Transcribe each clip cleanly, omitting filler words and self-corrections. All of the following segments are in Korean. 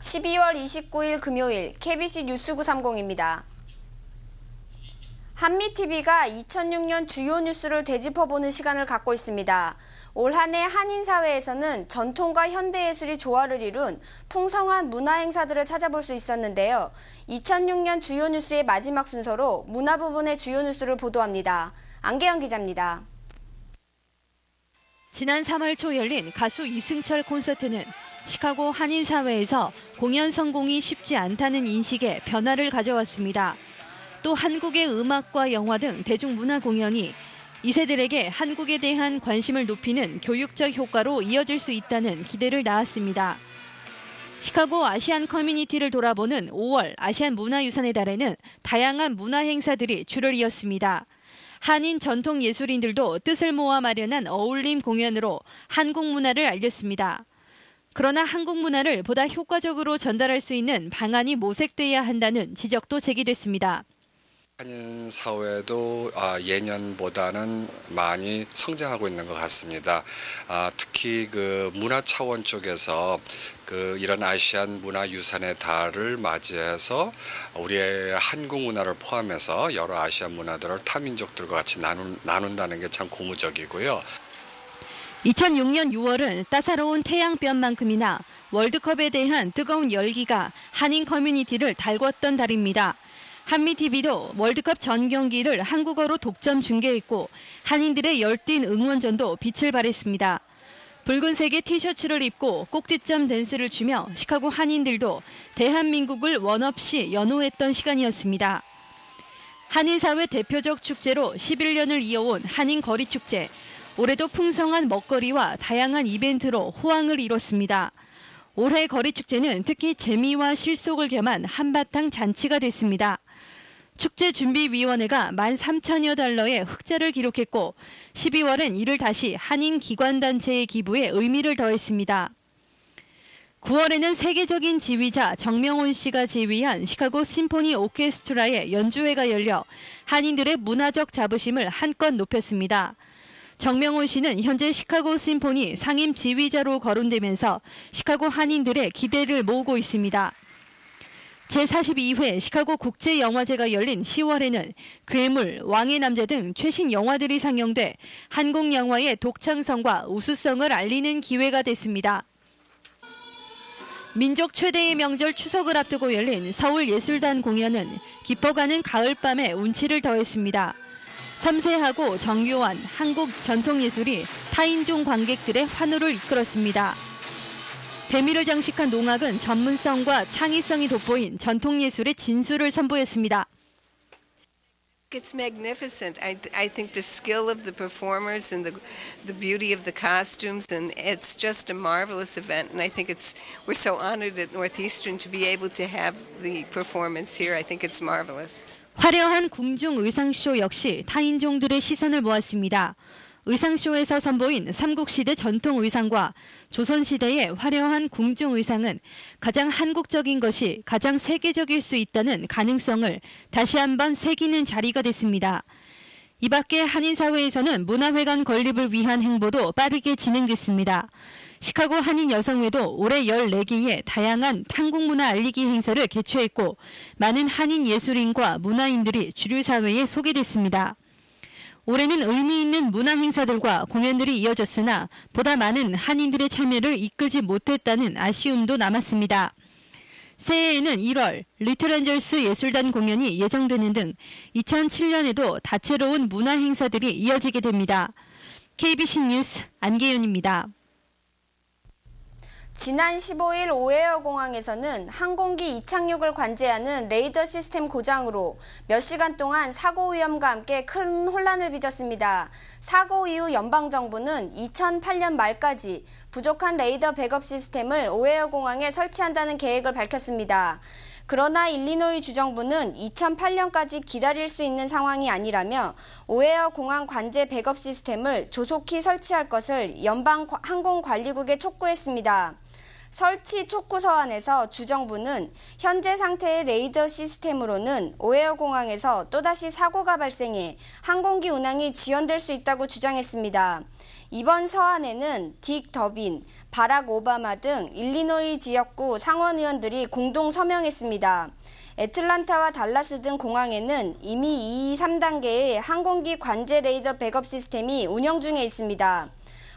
12월 29일 금요일 KBC 뉴스 930입니다. 한미TV가 2006년 주요 뉴스를 되짚어보는 시간을 갖고 있습니다. 올 한 해 한인사회에서는 전통과 현대예술이 조화를 이룬 풍성한 문화행사들을 찾아볼 수 있었는데요. 2006년 주요 뉴스의 마지막 순서로 문화 부분의 주요 뉴스를 보도합니다. 안계영 기자입니다. 지난 3월 초 열린 가수 이승철 콘서트는 시카고 한인사회에서 공연 성공이 쉽지 않다는 인식에 변화를 가져왔습니다. 또 한국의 음악과 영화 등 대중문화 공연이 2세들에게 한국에 대한 관심을 높이는 교육적 효과로 이어질 수 있다는 기대를 낳았습니다. 시카고 아시안 커뮤니티를 돌아보는 5월 아시안 문화유산의 달에는 다양한 문화 행사들이 줄을 이었습니다. 한인 전통 예술인들도 뜻을 모아 마련한 어울림 공연으로 한국 문화를 알렸습니다. 그러나 한국 문화를 보다 효과적으로 전달할 수 있는 방안이 모색돼야 한다는 지적도 제기됐습니다. 한인 사회도 예년보다는 많이 성장하고 있는 것 같습니다. 특히 그 문화 차원 쪽에서 이런 아시안 문화유산의 달을 맞이해서 우리의 한국 문화를 포함해서 여러 아시안 문화들을 타민족들과 같이 나눈다는 게 참 고무적이고요. 2006년 6월은 따사로운 태양볕만큼이나 월드컵에 대한 뜨거운 열기가 한인 커뮤니티를 달궜던 달입니다. 한미TV도 월드컵 전 경기를 한국어로 독점 중계했고 한인들의 열띤 응원전도 빛을 발했습니다. 붉은색의 티셔츠를 입고 꼭지점 댄스를 추며 시카고 한인들도 대한민국을 원없이 연호했던 시간이었습니다. 한인사회 대표적 축제로 11년을 이어온 한인 거리축제. 올해도 풍성한 먹거리와 다양한 이벤트로 호황을 이뤘습니다. 올해 거리축제는 특히 재미와 실속을 겸한 한바탕 잔치가 됐습니다. 축제준비위원회가 13,000여 달러의 흑자를 기록했고 12월엔 이를 다시 한인 기관단체의 기부에 의미를 더했습니다. 9월에는 세계적인 지휘자 정명훈 씨가 지휘한 시카고 심포니 오케스트라의 연주회가 열려 한인들의 문화적 자부심을 한껏 높였습니다. 정명훈 씨는 현재 시카고 심포니 상임 지휘자로 거론되면서 시카고 한인들의 기대를 모으고 있습니다. 제42회 시카고 국제영화제가 열린 10월에는 괴물, 왕의 남자 등 최신 영화들이 상영돼 한국 영화의 독창성과 우수성을 알리는 기회가 됐습니다. 민족 최대의 명절 추석을 앞두고 열린 서울예술단 공연은 깊어가는 가을밤에 운치를 더했습니다. 섬세하고 정교한 한국 전통예술이 타인종 관객들의 환호를 이끌었습니다. 대미를 장식한 농악은 전문성과 창의성이 돋보인 전통예술의 진수를 선보였습니다. It's magnificent. I think the skill of the performers and the beauty of the costumes, and it's just a marvelous event. And I think we're so honored at Northeastern to be able to have the performance here. I think it's marvelous. 화려한 궁중 의상쇼 역시 타인종들의 시선을 모았습니다. 의상쇼에서 선보인 삼국시대 전통 의상과 조선시대의 화려한 궁중 의상은 가장 한국적인 것이 가장 세계적일 수 있다는 가능성을 다시 한번 새기는 자리가 됐습니다. 이 밖에 한인사회에서는 문화회관 건립을 위한 행보도 빠르게 진행됐습니다. 시카고 한인 여성회도 올해 14개의 다양한 한국 문화 알리기 행사를 개최했고 많은 한인 예술인과 문화인들이 주류 사회에 소개됐습니다. 올해는 의미 있는 문화 행사들과 공연들이 이어졌으나 보다 많은 한인들의 참여를 이끌지 못했다는 아쉬움도 남았습니다. 새해에는 1월 리틀엔젤스 예술단 공연이 예정되는 등 2007년에도 다채로운 문화 행사들이 이어지게 됩니다. KBC 뉴스 안계윤입니다. 지난 15일 오헤어 공항에서는 항공기 이착륙을 관제하는 레이더 시스템 고장으로 몇 시간 동안 사고 위험과 함께 큰 혼란을 빚었습니다. 사고 이후 연방정부는 2008년 말까지 부족한 레이더 백업 시스템을 오헤어 공항에 설치한다는 계획을 밝혔습니다. 그러나 일리노이 주정부는 2008년까지 기다릴 수 있는 상황이 아니라며 오헤어 공항 관제 백업 시스템을 조속히 설치할 것을 연방 항공관리국에 촉구했습니다. 설치 촉구 서한에서 주정부는 현재 상태의 레이더 시스템으로는 오헤어 공항에서 또다시 사고가 발생해 항공기 운항이 지연될 수 있다고 주장했습니다. 이번 서한에는 딕 더빈, 바락 오바마 등 일리노이 지역구 상원 의원들이 공동 서명했습니다. 애틀란타와 달라스 등 공항에는 이미 2, 3단계의 항공기 관제 레이더 백업 시스템이 운영 중에 있습니다.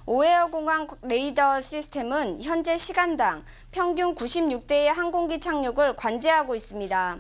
오헤어 공항 레이더 시스템은 현재 시간당 평균 96대의 항공기 착륙을 관제하고 있습니다.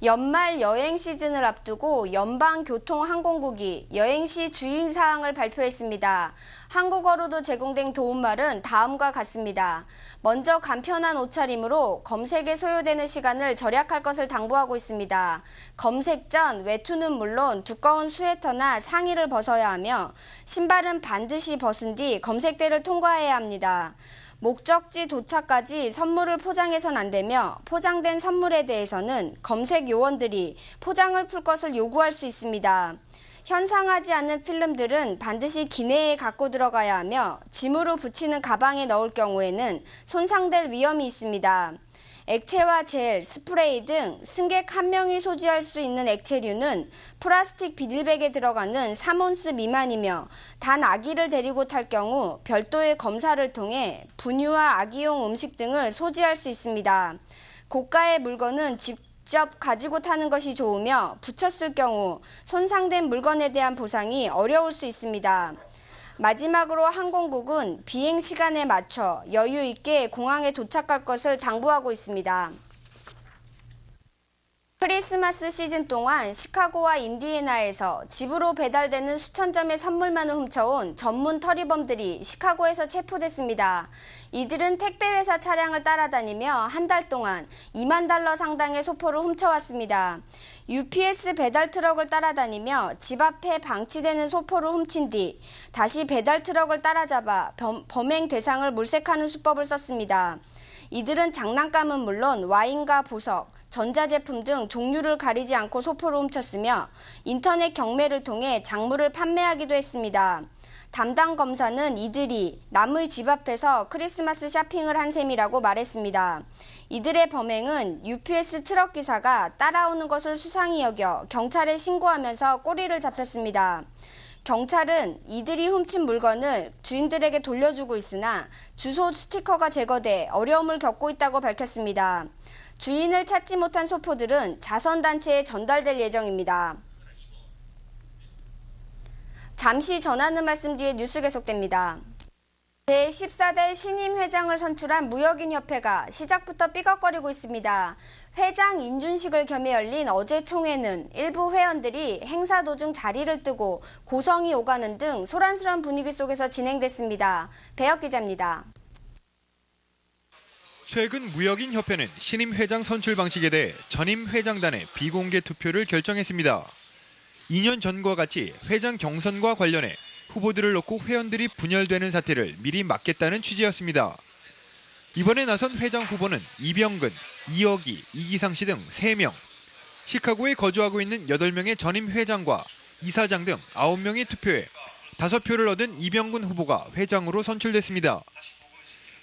연말 여행 시즌을 앞두고 연방교통항공국이 여행시 주의사항을 발표했습니다. 한국어로도 제공된 도움말은 다음과 같습니다. 먼저 간편한 옷차림으로 검색에 소요되는 시간을 절약할 것을 당부하고 있습니다. 검색 전 외투는 물론 두꺼운 스웨터나 상의를 벗어야 하며 신발은 반드시 벗은 뒤 검색대를 통과해야 합니다. 목적지 도착까지 선물을 포장해선 안 되며 포장된 선물에 대해서는 검색 요원들이 포장을 풀 것을 요구할 수 있습니다. 현상하지 않는 필름들은 반드시 기내에 갖고 들어가야 하며 짐으로 붙이는 가방에 넣을 경우에는 손상될 위험이 있습니다. 액체와 젤, 스프레이 등 승객 한 명이 소지할 수 있는 액체류는 플라스틱 비닐백에 들어가는 3온스 미만이며 단 아기를 데리고 탈 경우 별도의 검사를 통해 분유와 아기용 음식 등을 소지할 수 있습니다. 고가의 물건은 직접 가지고 타는 것이 좋으며 붙였을 경우 손상된 물건에 대한 보상이 어려울 수 있습니다. 마지막으로 항공국은 비행 시간에 맞춰 여유 있게 공항에 도착할 것을 당부하고 있습니다. 크리스마스 시즌 동안 시카고와 인디애나에서 집으로 배달되는 수천 점의 선물만을 훔쳐온 전문 터리범들이 시카고에서 체포됐습니다. 이들은 택배회사 차량을 따라다니며 한 달 동안 $20,000 상당의 소포를 훔쳐왔습니다. UPS 배달 트럭을 따라다니며 집 앞에 방치되는 소포를 훔친 뒤 다시 배달 트럭을 따라잡아 범행 대상을 물색하는 수법을 썼습니다. 이들은 장난감은 물론 와인과 보석, 전자제품 등 종류를 가리지 않고 소포를 훔쳤으며 인터넷 경매를 통해 작물을 판매하기도 했습니다. 담당 검사는 이들이 남의 집 앞에서 크리스마스 쇼핑을 한 셈이라고 말했습니다. 이들의 범행은 UPS 트럭 기사가 따라오는 것을 수상히 여겨 경찰에 신고하면서 꼬리를 잡혔습니다. 경찰은 이들이 훔친 물건을 주인들에게 돌려주고 있으나 주소 스티커가 제거돼 어려움을 겪고 있다고 밝혔습니다. 주인을 찾지 못한 소포들은 자선단체에 전달될 예정입니다. 잠시 전하는 말씀 뒤에 뉴스 계속됩니다. 제14대 신임 회장을 선출한 무역인협회가 시작부터 삐걱거리고 있습니다. 회장 인준식을 겸해 열린 어제 총회는 일부 회원들이 행사 도중 자리를 뜨고 고성이 오가는 등 소란스러운 분위기 속에서 진행됐습니다. 배혁 기자입니다. 최근 무역인협회는 신임 회장 선출 방식에 대해 전임 회장단의 비공개 투표를 결정했습니다. 2년 전과 같이 회장 경선과 관련해 후보들을 놓고 회원들이 분열되는 사태를 미리 막겠다는 취지였습니다. 이번에 나선 회장 후보는 이병근, 이억이, 이기상 씨 등 3명, 시카고에 거주하고 있는 8명의 전임 회장과 이사장 등 9명이 투표해 5표를 얻은 이병근 후보가 회장으로 선출됐습니다.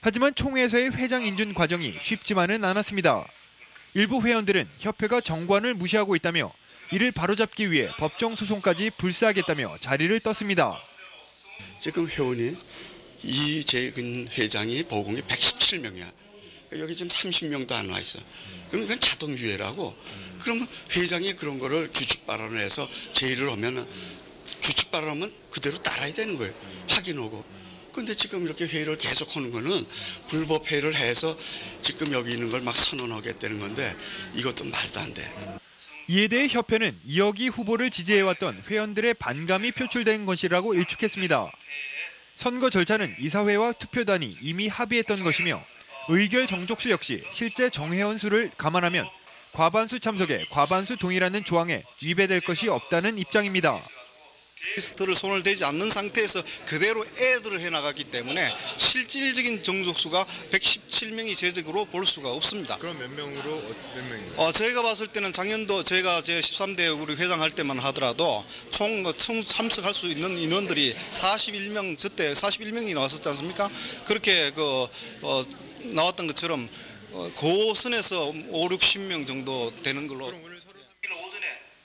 하지만 총회에서의 회장 인준 과정이 쉽지만은 않았습니다. 일부 회원들은 협회가 정관을 무시하고 있다며 이를 바로잡기 위해 법정 소송까지 불사하겠다며 자리를 떴습니다. 지금 회원이 이재근 회장이 보공이 117명이야. 여기 지금 30명도 안 와 있어. 그럼 이건 자동 유예라고. 그러면 회장이 그런 거를 규칙 발언을 해서 제의를 하면 규칙 발언하면 그대로 따라야 되는 거예요. 확인하고. 그런데 지금 이렇게 회의를 계속 하는 거는 불법 회의를 해서 지금 여기 있는 걸 막 선언하겠다는 건데 이것도 말도 안 돼. 이에 대해 협회는 이억이 후보를 지지해왔던 회원들의 반감이 표출된 것이라고 일축했습니다. 선거 절차는 이사회와 투표단이 이미 합의했던 것이며 의결 정족수 역시 실제 정회원 수를 감안하면 과반수 참석에 과반수 동의라는 조항에 위배될 것이 없다는 입장입니다. 리스트를 손을 대지 않는 상태에서 그대로 애드를 해나갔기 때문에 실질적인 정족수가 117명이 제적으로 볼 수가 없습니다. 그럼 몇 명인가요? 저희가 봤을 때는 작년도 저희가 제13대 우리 회장할 때만 하더라도 총 참석할 수 있는 인원들이 41명, 저때 41명이 나왔었지 않습니까? 그렇게 나왔던 것처럼 고선에서 5, 60명 정도 되는 걸로.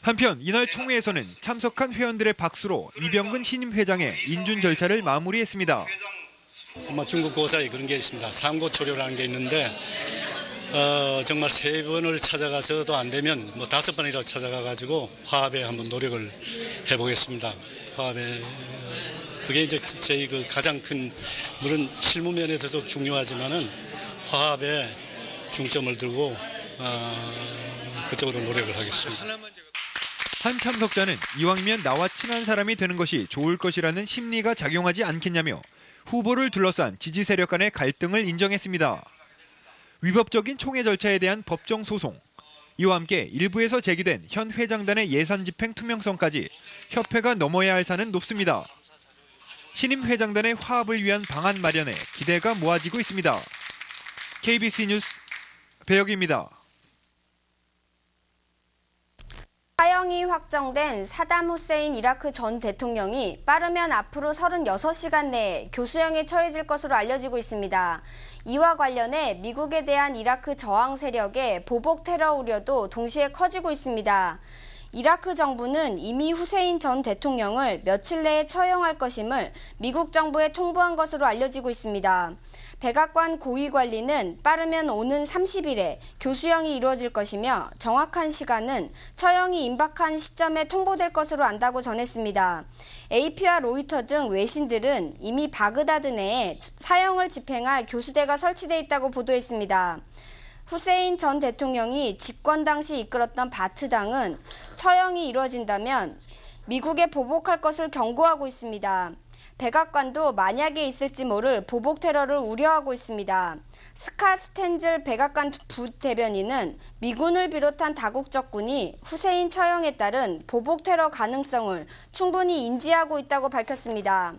한편 이날 총회에서는 참석한 회원들의 박수로 이병근 신임 회장의 인준 절차를 마무리했습니다. 중국 고사에 그런 게 있습니다. 상고초려라는 게 있는데 정말 3번을 찾아가서도 안 되면 5번이라도 찾아가가지고 화합에 한번 노력을 해보겠습니다. 화합에 그게 이제 저희 그 가장 큰 물론 실무 면에서도 중요하지만은 화합에 중점을 두고 그쪽으로 노력을 하겠습니다. 한 참석자는 이왕이면 나와 친한 사람이 되는 것이 좋을 것이라는 심리가 작용하지 않겠냐며 후보를 둘러싼 지지 세력 간의 갈등을 인정했습니다. 위법적인 총회 절차에 대한 법정 소송, 이와 함께 일부에서 제기된 현 회장단의 예산 집행 투명성까지 협회가 넘어야 할 산은 높습니다. 신임 회장단의 화합을 위한 방안 마련에 기대가 모아지고 있습니다. KBC 뉴스 배혁입니다. 사형이 확정된 사담 후세인 이라크 전 대통령이 빠르면 앞으로 36시간 내에 교수형에 처해질 것으로 알려지고 있습니다. 이와 관련해 미국에 대한 이라크 저항 세력의 보복 테러 우려도 동시에 커지고 있습니다. 이라크 정부는 이미 후세인 전 대통령을 며칠 내에 처형할 것임을 미국 정부에 통보한 것으로 알려지고 있습니다. 백악관 고위관리는 빠르면 오는 30일에 교수형이 이루어질 것이며 정확한 시간은 처형이 임박한 시점에 통보될 것으로 안다고 전했습니다. AP와 로이터 등 외신들은 이미 바그다드 내에 사형을 집행할 교수대가 설치돼 있다고 보도했습니다. 후세인 전 대통령이 집권 당시 이끌었던 바트당은 처형이 이루어진다면 미국에 보복할 것을 경고하고 있습니다. 백악관도 만약에 있을지 모를 보복 테러를 우려하고 있습니다. 스카 스텐즐 백악관 부대변인은 미군을 비롯한 다국적 군이 후세인 처형에 따른 보복 테러 가능성을 충분히 인지하고 있다고 밝혔습니다.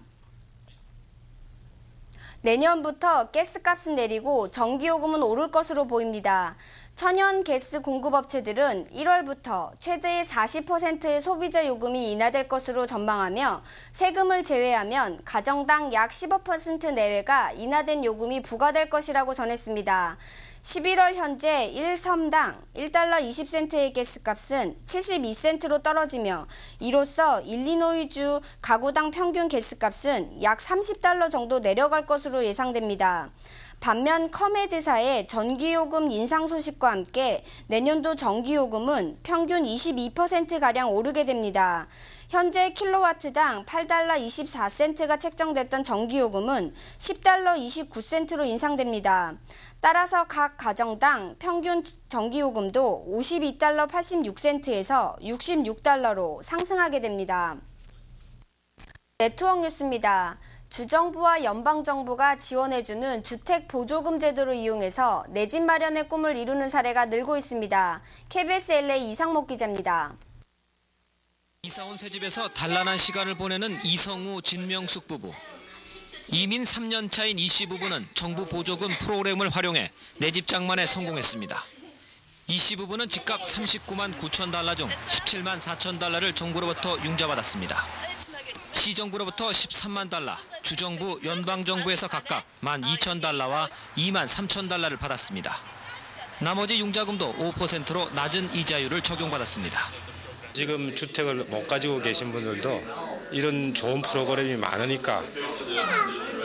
내년부터 가스값은 내리고 전기요금은 오를 것으로 보입니다. 천연 가스 공급업체들은 1월부터 최대 40%의 소비자 요금이 인하될 것으로 전망하며 세금을 제외하면 가정당 약 15% 내외가 인하된 요금이 부과될 것이라고 전했습니다. 11월 현재 1섬당 1달러 20센트의 가스값은 72센트로 떨어지며 이로써 일리노이주 가구당 평균 가스값은 약 30달러 정도 내려갈 것으로 예상됩니다. 반면 커메드사의 전기요금 인상 소식과 함께 내년도 전기요금은 평균 22%가량 오르게 됩니다. 현재 킬로와트당 8달러 24센트가 책정됐던 전기요금은 10달러 29센트로 인상됩니다. 따라서 각 가정당 평균 전기요금도 52달러 86센트에서 66달러로 상승하게 됩니다. 네트워크 뉴스입니다. 주정부와 연방정부가 지원해주는 주택보조금 제도를 이용해서 내 집 마련의 꿈을 이루는 사례가 늘고 있습니다. KBS LA 이상목 기자입니다. 이사온 새집에서 단란한 시간을 보내는 이성우, 진명숙 부부. 이민 3년 차인 이 씨 부부는 정부 보조금 프로그램을 활용해 내 집 장만에 성공했습니다. 이 씨 부부는 집값 39만 9천 달러 중 17만 4천 달러를 정부로부터 융자받았습니다. 시정부로부터 13만 달러, 주정부, 연방정부에서 각각 12,000달러와 2만 3천 달러를 받았습니다. 나머지 융자금도 5%로 낮은 이자율을 적용받았습니다. 지금 주택을 못 가지고 계신 분들도 이런 좋은 프로그램이 많으니까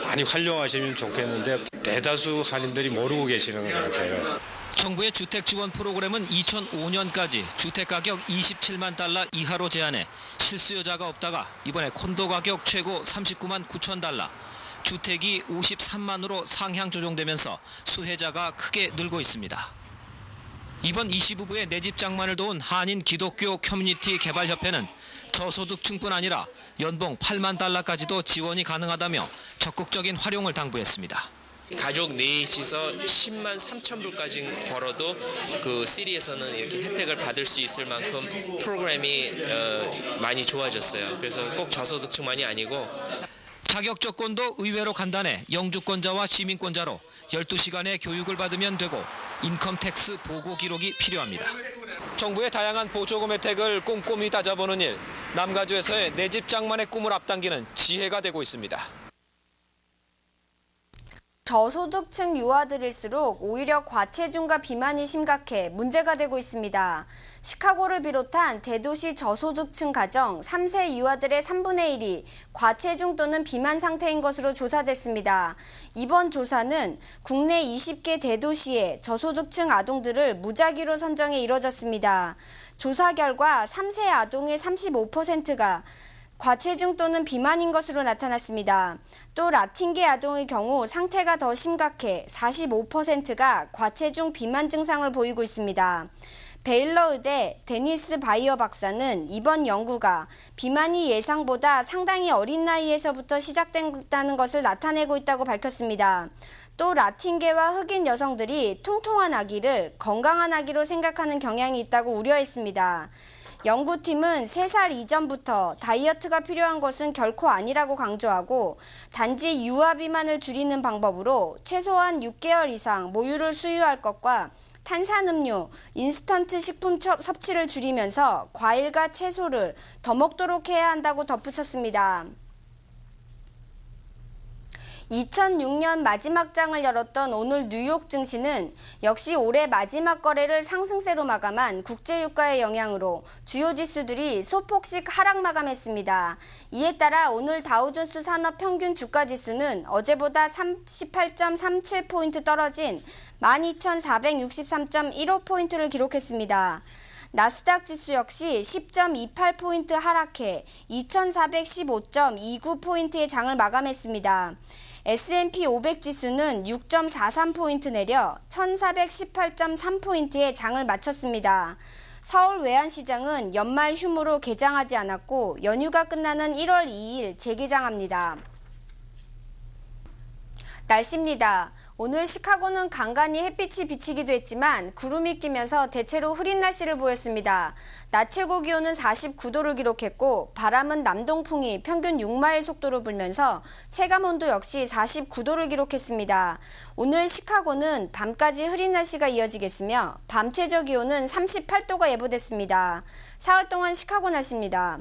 많이 활용하시면 좋겠는데 대다수 한인들이 모르고 계시는 것 같아요. 정부의 주택 지원 프로그램은 2005년까지 주택가격 27만 달러 이하로 제한해 실수요자가 없다가 이번에 콘도 가격 최고 39만 9천 달러, 주택이 53만으로 상향 조정되면서 수혜자가 크게 늘고 있습니다. 이번 이 씨 부부의 내 집 장만을 도운 한인 기독교 커뮤니티 개발협회는 저소득층뿐 아니라 연봉 8만 달러까지도 지원이 가능하다며 적극적인 활용을 당부했습니다. 가족 넷이서 10만 3천 불까지 벌어도 그 시리에서는 이렇게 혜택을 받을 수 있을 만큼 프로그램이 많이 좋아졌어요. 그래서 꼭 저소득층만이 아니고 자격 조건도 의외로 간단해 영주권자와 시민권자로 12시간의 교육을 받으면 되고 인컴 텍스 보고 기록이 필요합니다. 정부의 다양한 보조금 혜택을 꼼꼼히 따져보는 일, 남가주에서의 내 집 장만의 꿈을 앞당기는 지혜가 되고 있습니다. 저소득층 유아들일수록 오히려 과체중과 비만이 심각해 문제가 되고 있습니다. 시카고를 비롯한 대도시 저소득층 가정 3세 유아들의 3분의 1이 과체중 또는 비만 상태인 것으로 조사됐습니다. 이번 조사는 국내 20개 대도시의 저소득층 아동들을 무작위로 선정해 이뤄졌습니다. 조사 결과 3세 아동의 35%가 과체중 또는 비만인 것으로 나타났습니다. 또 라틴계 아동의 경우 상태가 더 심각해 45%가 과체중 비만 증상을 보이고 있습니다. 베일러 의대 데니스 바이어 박사는 이번 연구가 비만이 예상보다 상당히 어린 나이에서부터 시작된다는 것을 나타내고 있다고 밝혔습니다. 또 라틴계와 흑인 여성들이 통통한 아기를 건강한 아기로 생각하는 경향이 있다고 우려했습니다. 연구팀은 3살 이전부터 다이어트가 필요한 것은 결코 아니라고 강조하고 단지 유아 비만을 줄이는 방법으로 최소한 6개월 이상 모유를 수유할 것과 탄산음료, 인스턴트 식품 섭취를 줄이면서 과일과 채소를 더 먹도록 해야 한다고 덧붙였습니다. 2006년 마지막 장을 열었던 오늘 뉴욕 증시는 역시 올해 마지막 거래를 상승세로 마감한 국제유가의 영향으로 주요 지수들이 소폭씩 하락 마감했습니다. 이에 따라 오늘 다우존스 산업 평균 주가 지수는 어제보다 38.37포인트 떨어진 12,463.15포인트를 기록했습니다. 나스닥 지수 역시 10.28포인트 하락해 2,415.29포인트의 장을 마감했습니다. S&P 500 지수는 6.43포인트 내려 1,418.3포인트의 장을 마쳤습니다. 서울 외환시장은 연말 휴무로 개장하지 않았고 연휴가 끝나는 1월 2일 재개장합니다. 날씨입니다. 오늘 시카고는 간간히 햇빛이 비치기도 했지만 구름이 끼면서 대체로 흐린 날씨를 보였습니다. 낮 최고 기온은 49도를 기록했고 바람은 남동풍이 평균 6마일 속도로 불면서 체감온도 역시 49도를 기록했습니다. 오늘 시카고는 밤까지 흐린 날씨가 이어지겠으며 밤 최저 기온은 38도가 예보됐습니다. 사흘 동안 시카고 날씨입니다.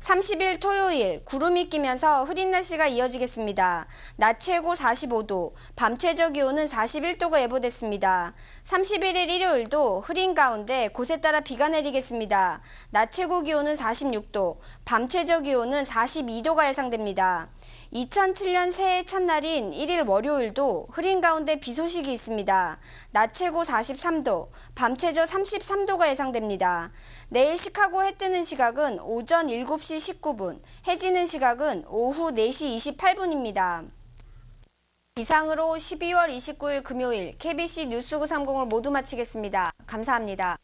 30일 토요일 구름이 끼면서 흐린 날씨가 이어지겠습니다. 낮 최고 45도, 밤 최저 기온은 41도가 예보됐습니다. 31일 일요일도 흐린 가운데 곳에 따라 비가 내리겠습니다. 낮 최고 기온은 46도, 밤 최저 기온은 42도가 예상됩니다. 2007년 새해 첫날인 1일 월요일도 흐린 가운데 비 소식이 있습니다. 낮 최고 43도, 밤 최저 33도가 예상됩니다. 내일 시카고 해 뜨는 시각은 오전 7시 19분, 해 지는 시각은 오후 4시 28분입니다. 이상으로 12월 29일 금요일 KBC 뉴스 930을 모두 마치겠습니다. 감사합니다.